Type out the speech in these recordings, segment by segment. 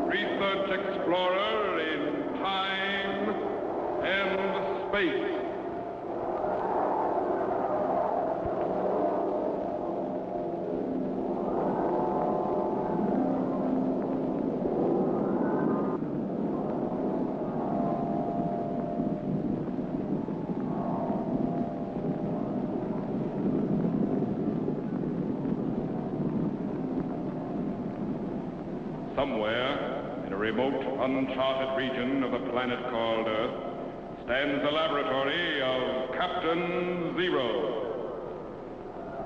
research explorer in time and space. Somewhere, in a remote, uncharted region of the planet called Earth, stands the laboratory of Captain Zero.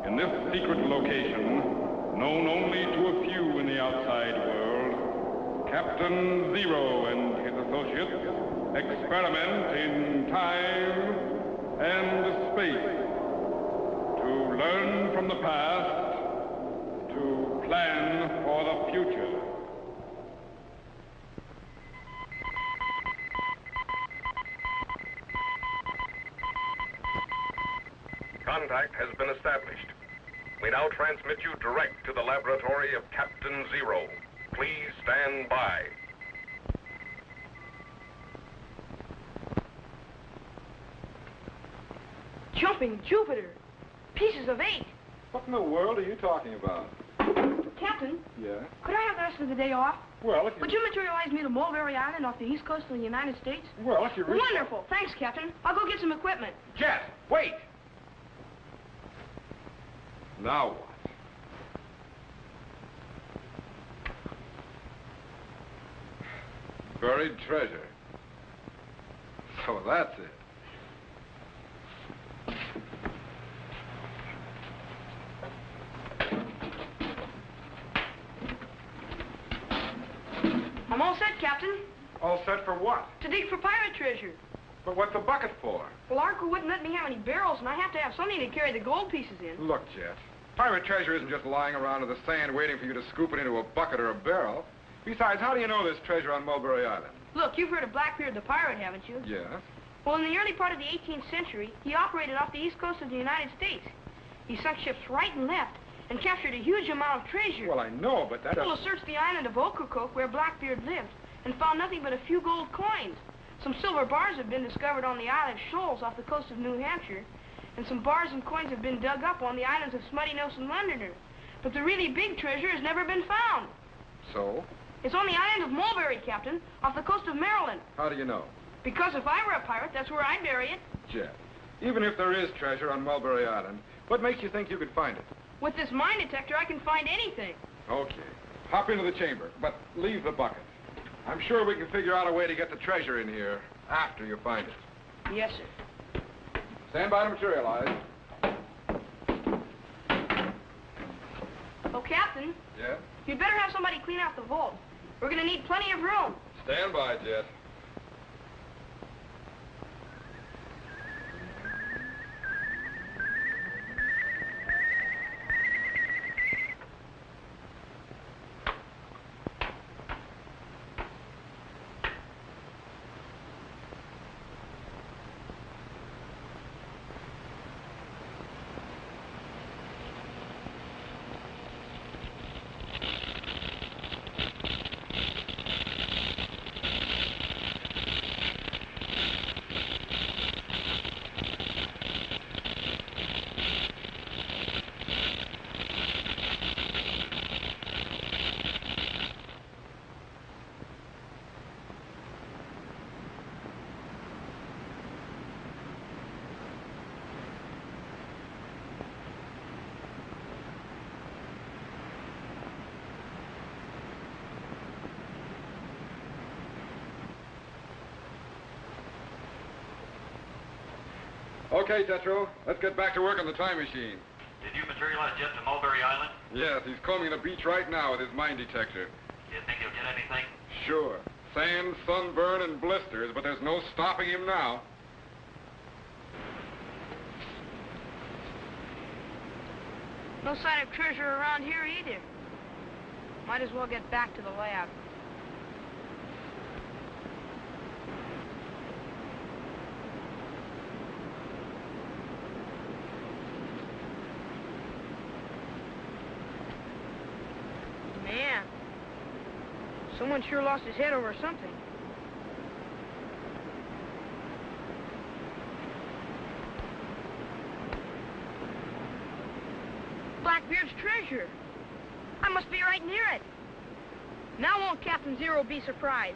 In this secret location, known only to a few in the outside world, Captain Zero and his associates experiment in time and space to learn from the past, to plan for the future. Contact has been established. We now transmit you direct to the laboratory of Captain Zero. Please stand by. Jumping Jupiter! Pieces of 8! What in the world are you talking about? Captain? Yeah? Could I have the rest of the day off? Well, if you... Would you materialize me to Mulberry Island off the east coast of the United States? Well, if you really... Wonderful! Thanks, Captain. I'll go get some equipment. Jet, wait! Now what? Buried treasure. So that's it. I'm all set, Captain. All set for what? To dig for pirate treasure. But what's the bucket for? Well, Arco wouldn't let me have any barrels, and I have to have something to carry the gold pieces in. Look, Jet, pirate treasure isn't just lying around in the sand waiting for you to scoop it into a bucket or a barrel. Besides, how do you know there's treasure on Mulberry Island? Look, you've heard of Blackbeard the pirate, haven't you? Yes. Well, in the early part of the 18th century, he operated off the east coast of the United States. He sunk ships right and left and captured a huge amount of treasure. Well, I know, but that... People searched the island of Ocracoke, where Blackbeard lived, and found nothing but a few gold coins. Some silver bars have been discovered on the Isle of Shoals off the coast of New Hampshire, and some bars and coins have been dug up on the islands of Smutty Nose and Londoner. But the really big treasure has never been found. So? It's on the island of Mulberry, Captain, off the coast of Maryland. How do you know? Because if I were a pirate, that's where I'd bury it. Jet, even if there is treasure on Mulberry Island, what makes you think you could find it? With this mine detector, I can find anything. Okay. Hop into the chamber, but leave the bucket. I'm sure we can figure out a way to get the treasure in here after you find it. Yes, sir. Stand by to materialize. Oh, Captain. Yeah? You'd better have somebody clean out the vault. We're going to need plenty of room. Stand by, Jet. Okay, Tetro, let's get back to work on the time machine. Did you materialize Jet to Mulberry Island? Yes, he's combing the beach right now with his mine detector. Do you think he'll get anything? Sure. Sand, sunburn, and blisters, but there's no stopping him now. No sign of treasure around here either. Might as well get back to the lab. Man, Someone sure lost his head over something. Blackbeard's treasure. I must be right near it. Now won't Captain Zero be surprised?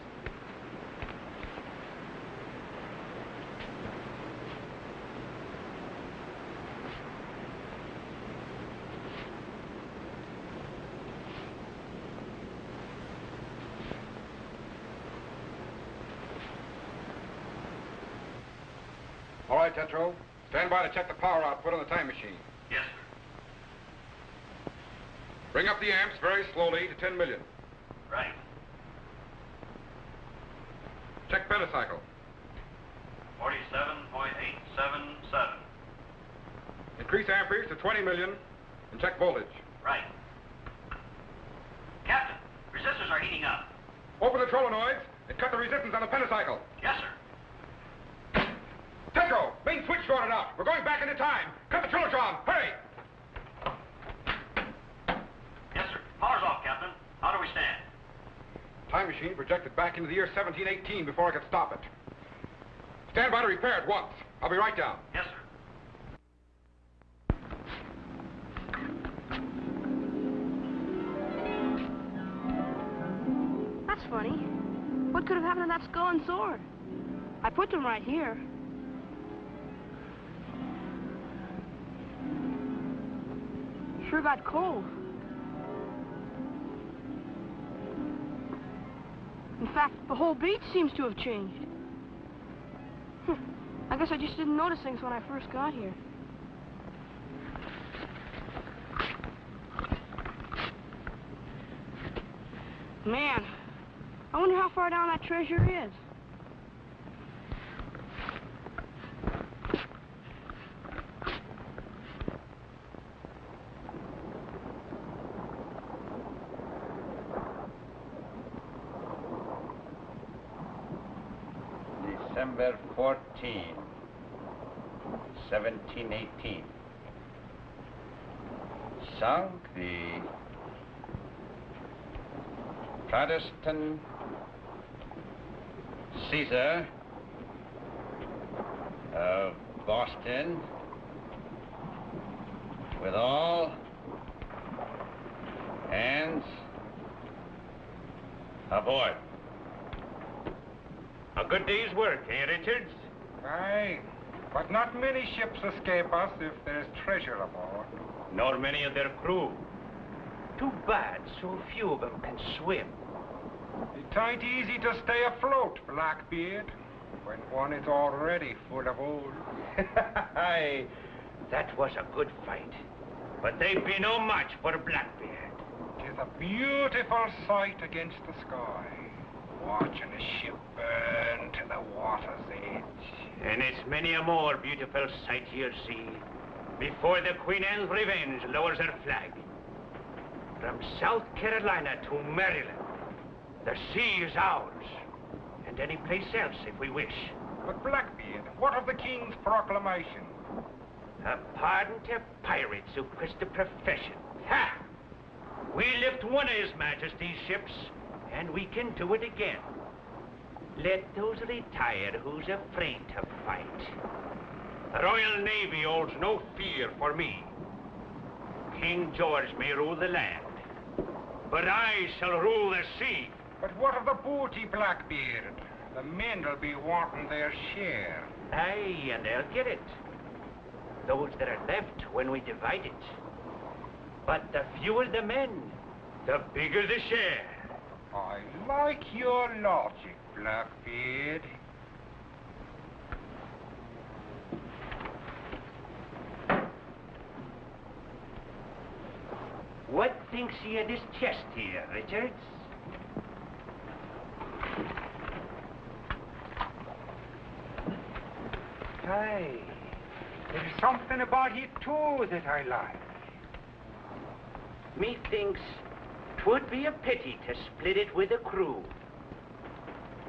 All right, Tetro. Stand by to check the power output on the time machine. Yes, sir. Bring up the amps very slowly to 10 million. Right. Check pentacycle. 47.877. Increase amperage to 20 million and check voltage. Right. Captain, resistors are heating up. Open the solenoids and cut the resistance on the pentacycle. Yes, sir. Tetro, main switch shorted out. We're going back into time. Cut the trilotron. Hurry! Yes, sir. Power's off, Captain. How do we stand? Time machine projected back into the year 1718 before I could stop it. Stand by to repair it once. I'll be right down. Yes, sir. That's funny. What could have happened to that skull and sword? I put them right here. Sure got cold. In fact, the whole beach seems to have changed. I guess I just didn't notice things when I first got here. Man, I wonder how far down that treasure is. December 14, 1718. Sunk the Protestant Caesar of Boston with all hands aboard. A good day's work, eh, Richards? Aye, but not many ships escape us if there's treasure aboard. Nor many of their crew. Too bad so few of them can swim. It ain't easy to stay afloat, Blackbeard, when one is already full of holes. Aye, that was a good fight. But they'd be no match for Blackbeard. It is a beautiful sight against the sky, watching a ship burn to the water's edge. And it's many a more beautiful sight you'll see before the Queen Anne's Revenge lowers her flag. From South Carolina to Maryland, the sea is ours, and any place else if we wish. But Blackbeard, what of the King's proclamation? A pardon to pirates who quit the profession. Ha! We lift one of His Majesty's ships, and we can do it again. Let those retire who's afraid to fight. The Royal Navy holds no fear for me. King George may rule the land, but I shall rule the sea. But what of the booty, Blackbeard? The men'll be wanting their share. Aye, and they'll get it. Those that are left when we divide it. But the fewer the men, the bigger the share. I like your logic, Blackbeard. What thinks ye of this chest here, Richards? Aye, there's something about it too that I like. Methinks 'twould be a pity to split it with the crew.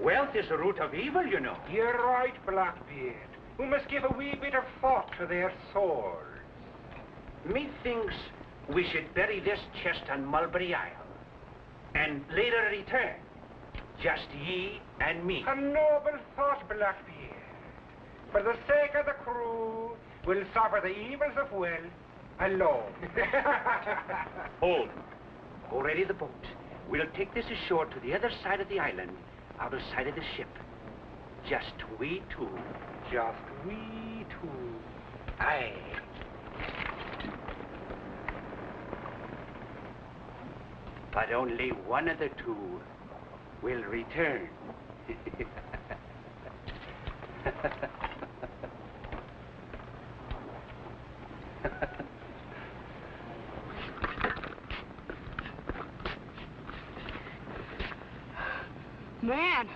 Wealth is the root of evil, you know. You're right, Blackbeard. We must give a wee bit of thought to their souls. Methinks we should bury this chest on Mulberry Island, and later return Just ye and me. A noble thought, Blackbeard. For the sake of the crew, we'll suffer the evils of will alone. Hold. Go ready the boat. We'll take this ashore to the other side of the island, out of sight of the ship. Just we two. Just we two. Aye. But only one of the two will return. Man,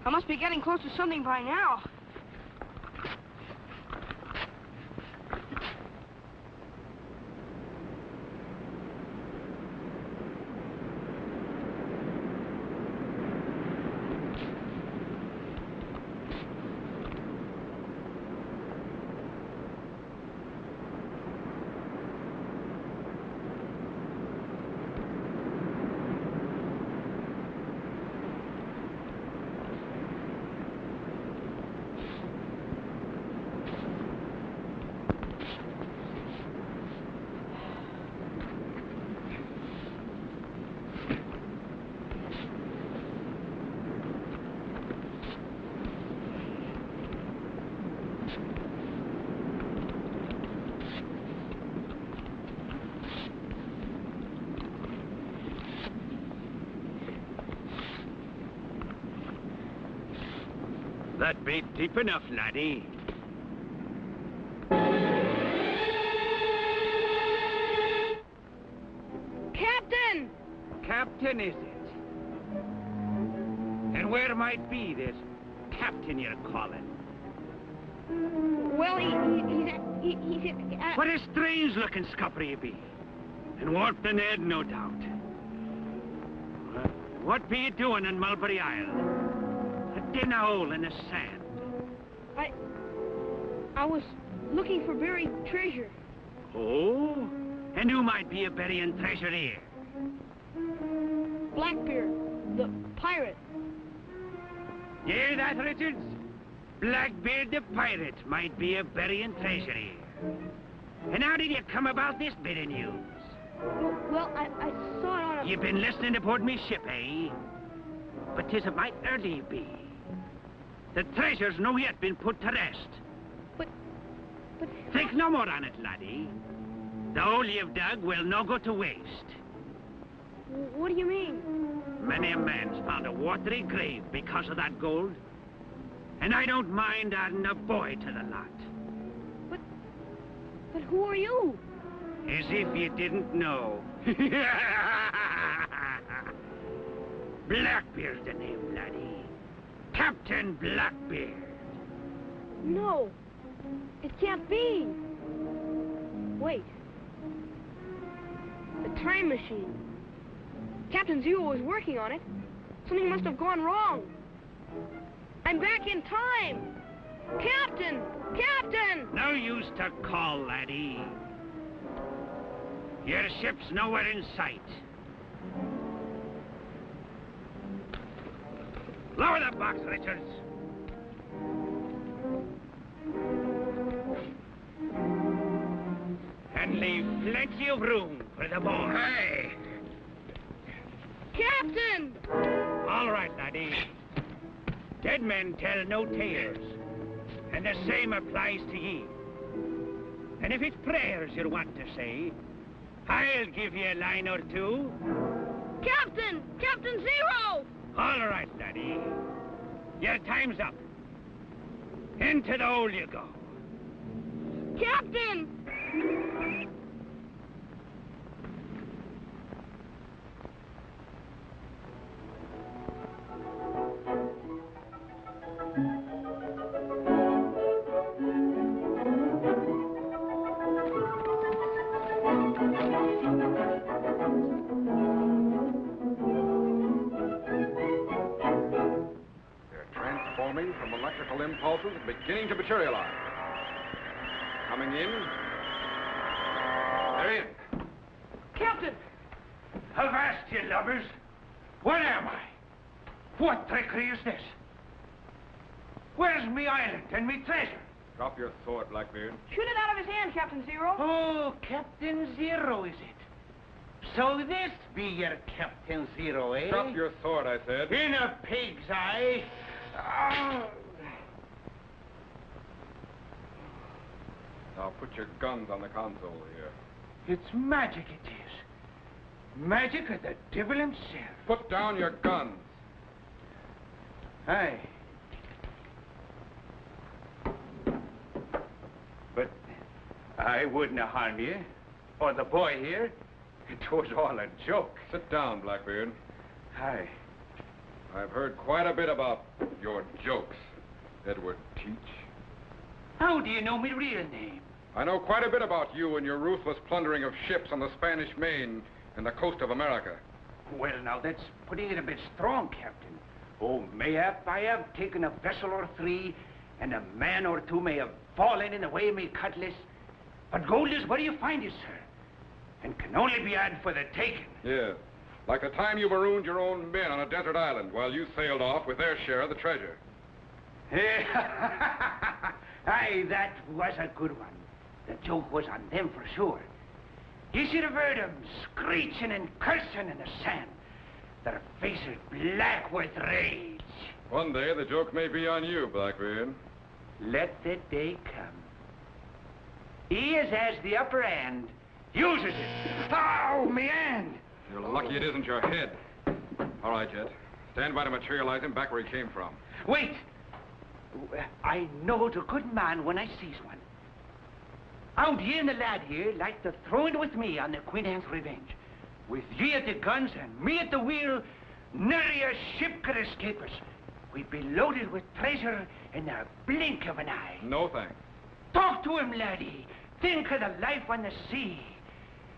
I must be getting close to something by now. That bait deep enough, laddie. Captain! Captain, is it? And where might be this captain you're calling? Well, he's What a strange-looking scupper you be. And warped in head, no doubt. What be you doing in Mulberry Island? A dinner hole in the sand. I was looking for buried treasure. Oh? And who might be a burying treasure here? Blackbeard, the pirate. Hear that, Richards? Blackbeard the pirate might be a burying treasure here. And how did you come about this bit of news? Well, I saw it on a... You've been listening aboard me ship, eh? But 'tis a mite early you be. The treasure's no yet been put to rest. But... Think no more on it, laddie. The hole you've dug will no go to waste. What do you mean? Many a man's found a watery grave because of that gold. And I don't mind adding a boy to the lot. But who are you? As if you didn't know. Blackbeard's the name, laddie. Captain Blackbeard. No, it can't be. Wait. The time machine. Captain Zero was working on it. Something must have gone wrong. I'm back in time. Captain! Captain! No use to call, laddie. Your ship's nowhere in sight. Lower the box, Richards. And leave plenty of room for the boy. Hey! Captain! All right, laddie. Dead men tell no tales. And the same applies to ye. And if it's prayers you want to say, I'll give you a line or two. Captain! Captain Zero! All right, laddie. Your time's up. Into the hole you go. Captain! From electrical impulses beginning to materialize. Coming in. They're in. Captain! Avast, you lubbers. What am I? What trickery is this? Where's me island and me treasure? Drop your sword, Blackbeard. Shoot it out of his hand, Captain Zero. Oh, Captain Zero, is it? So this be your Captain Zero, eh? Drop your sword, I said. In a pig's eye. Oh. Now put your guns on the console here. It's magic, it is. Magic of the devil himself. Put down your guns. Aye. But I wouldn't harm you, or the boy here. It was all a joke. Sit down, Blackbeard. Aye. I've heard quite a bit about your jokes, Edward Teach. How do you know me real name? I know quite a bit about you and your ruthless plundering of ships on the Spanish Main and the coast of America. Well, now, that's putting it a bit strong, Captain. Oh, mayhap I have taken a vessel or three, and a man or two may have fallen in the way of me cutlass. But gold is where you find it, sir, and can only be had for the taking. Yes. Like the time you marooned your own men on a desert island while you sailed off with their share of the treasure. Aye, that was a good one. The joke was on them for sure. You should have heard them screeching and cursing in the sand. Their faces black with rage. One day the joke may be on you, Blackbeard. Let the day come. He as has the upper hand uses it. Ow, me hand! You're lucky it isn't your head. All right, Jet. Stand by to materialize him back where he came from. Wait! I know the good man when I sees one. Out ye and the lad here like to throw it with me on the Queen Anne's Revenge. With ye at the guns and me at the wheel, nary a ship could escape us. We'd be loaded with treasure in the blink of an eye. No thanks. Talk to him, laddie. Think of the life on the sea.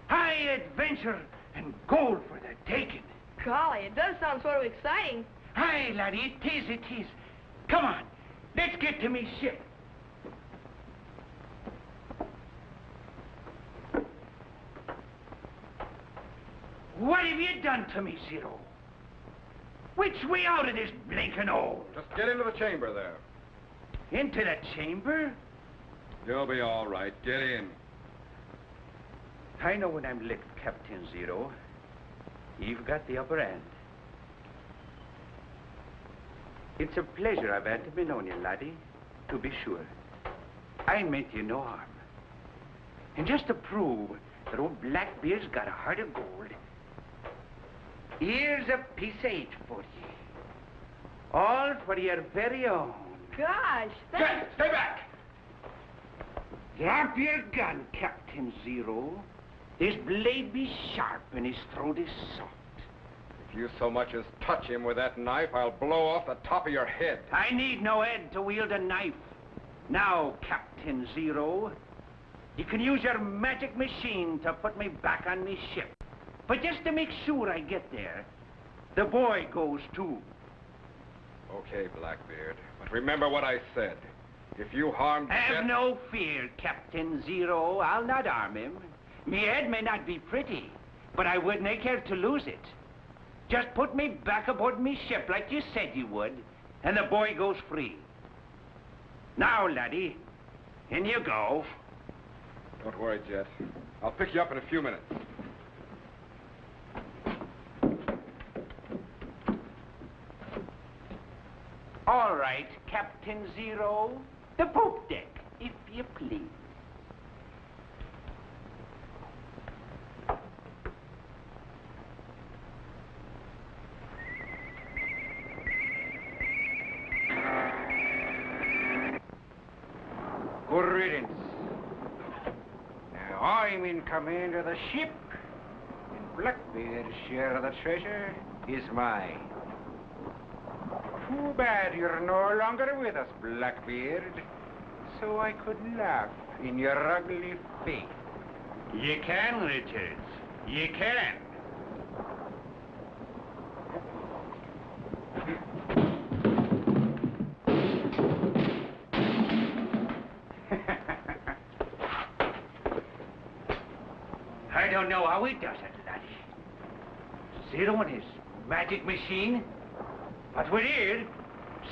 High adventure and gold for the taking. Golly, it does sound sort of exciting. Aye, laddie, it is. Come on, let's get to me ship. What have you done to me, Zero? Which way out of this blinking hole? Just get into the chamber there. Into the chamber? You'll be all right. Get in. I know when I'm licked, Captain Zero. You've got the upper hand. It's a pleasure I've had to be known you, laddie, to be sure. I meant you no harm. And just to prove that old Blackbeard's got a heart of gold, here's a piece of 8 for you. All for your very own. Gosh, thanks. Stay back! Drop your gun, Captain Zero. His blade be sharp and his throat is soft. If you so much as touch him with that knife, I'll blow off the top of your head. I need no head to wield a knife. Now, Captain Zero, you can use your magic machine to put me back on me ship. But just to make sure I get there, the boy goes too. Okay, Blackbeard. But remember what I said. If you harm Have Jet... no fear, Captain Zero. I'll not harm him. Me head may not be pretty, but I wouldn't care to lose it. Just put me back aboard me ship like you said you would, and the boy goes free. Now, laddie, in you go. Don't worry, Jet. I'll pick you up in a few minutes. All right, Captain Zero. The poop deck, if you please. Good riddance. Now, I'm in command of the ship, and Blackbeard's share of the treasure is mine. Too bad you're no longer with us, Blackbeard, so I could laugh in your ugly face. You can, Richards. You can. I don't know how he does it, laddie. Zero and his magic machine. But we're here,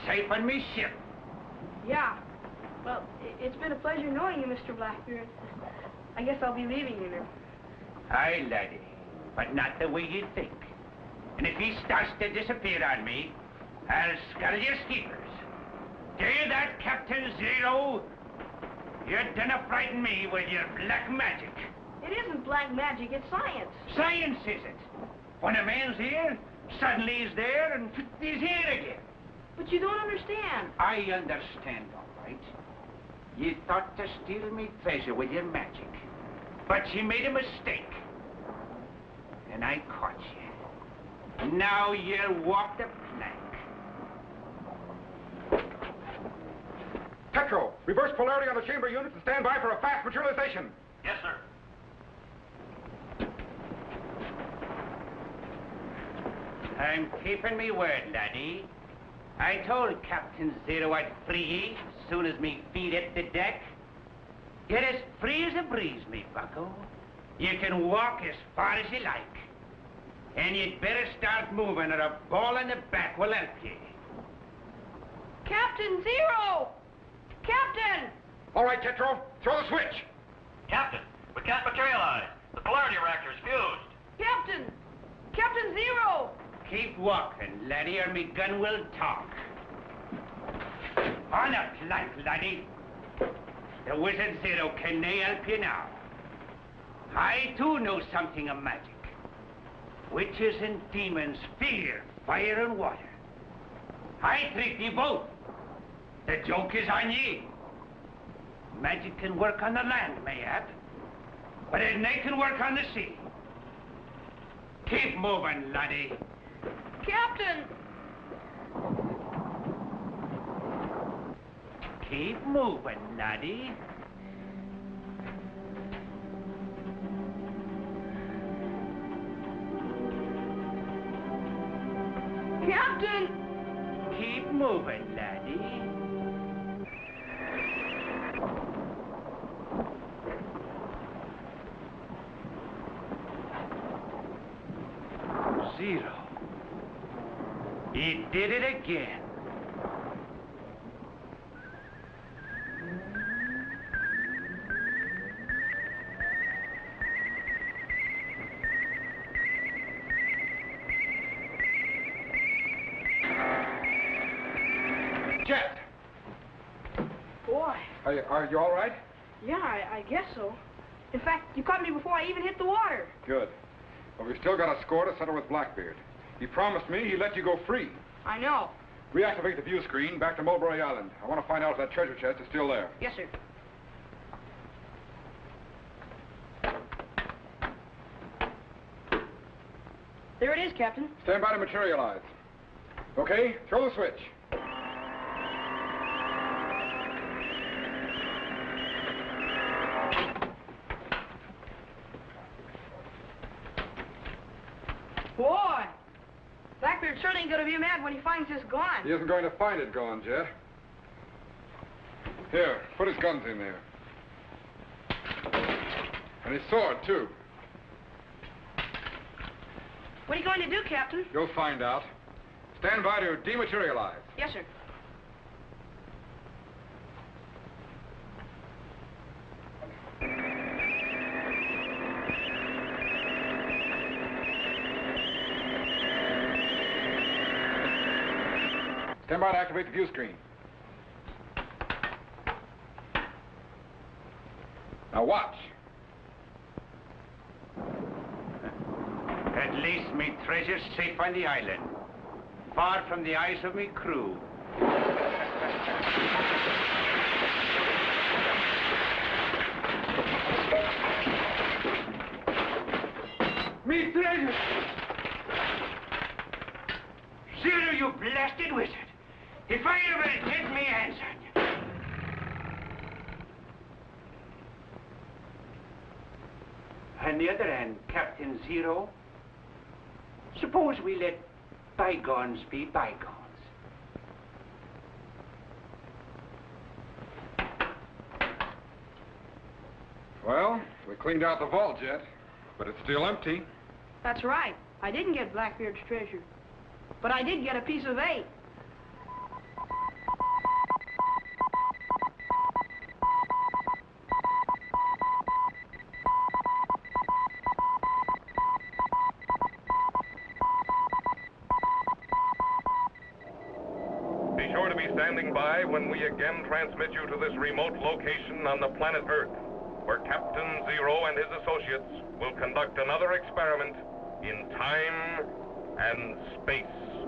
safe on me ship. Yeah. Well, it's been a pleasure knowing you, Mr. Blackbeard. I guess I'll be leaving you now. Aye, laddie, but not the way you think. And if he starts to disappear on me, I'll scuttle your skeepers. Do you that, Captain Zero? You didn't frighten me with your black magic. It isn't black magic, it's science. Science is it? When a man's here, suddenly he's there, and he's here again. But you don't understand. I understand, all right. You thought to steal me treasure with your magic. But you made a mistake. And I caught you. Now you'll walk the plank. Tetro, reverse polarity on the chamber units and stand by for a fast materialization. Yes, sir. I'm keeping me word, laddie. I told Captain Zero I'd free ye as soon as me feet hit the deck. You're as free as a breeze, me bucko. You can walk as far as you like. And you'd better start moving or a ball in the back will help you. Captain Zero! Captain! All right, Tetro, throw the switch. Captain, we can't materialize. The polarity reactor's fused. Captain! Captain Zero! Keep walking, laddie, or me gun will talk. On a plank, laddie. The Wizard Zero can help you now. I, too, know something of magic. Witches and demons, fear, fire and water. I trick ye both. The joke is on ye. Magic can work on the land, mayhap, but it nay can work on the sea. Keep moving, laddie. Captain! Keep moving, laddie. Captain! Keep moving, laddie. Zero. He did it again. Jet! Boy. Are you all right? Yeah, I guess so. In fact, you caught me before I even hit the water. Good. But we've still got a score to settle with Blackbeard. He promised me he'd let you go free. I know. Reactivate the view screen back to Mulberry Island. I want to find out if that treasure chest is still there. Yes, sir. There it is, Captain. Stand by to materialize. Okay, throw the switch. Boy! Blackbeard's certainly going to be mad when he finds this gone. He isn't going to find it gone, Jet. Here, put his guns in there. And his sword, too. What are you going to do, Captain? You'll find out. Stand by to dematerialize. Yes, sir. Stand by to activate the view screen. Now watch. At least me treasure's safe on the island, far from the eyes of me crew. Me treasure! Zero, you blasted wizard! If I ever get me hands on you! On the other hand, Captain Zero, suppose we let bygones be bygones. Well, we cleaned out the vault, Jet, but it's still empty. That's right. I didn't get Blackbeard's treasure. But I did get a piece of 8. Be sure to be standing by when we again transmit you to this remote location on the planet Earth, where Captain Zero and his associates will conduct another experiment in time and space.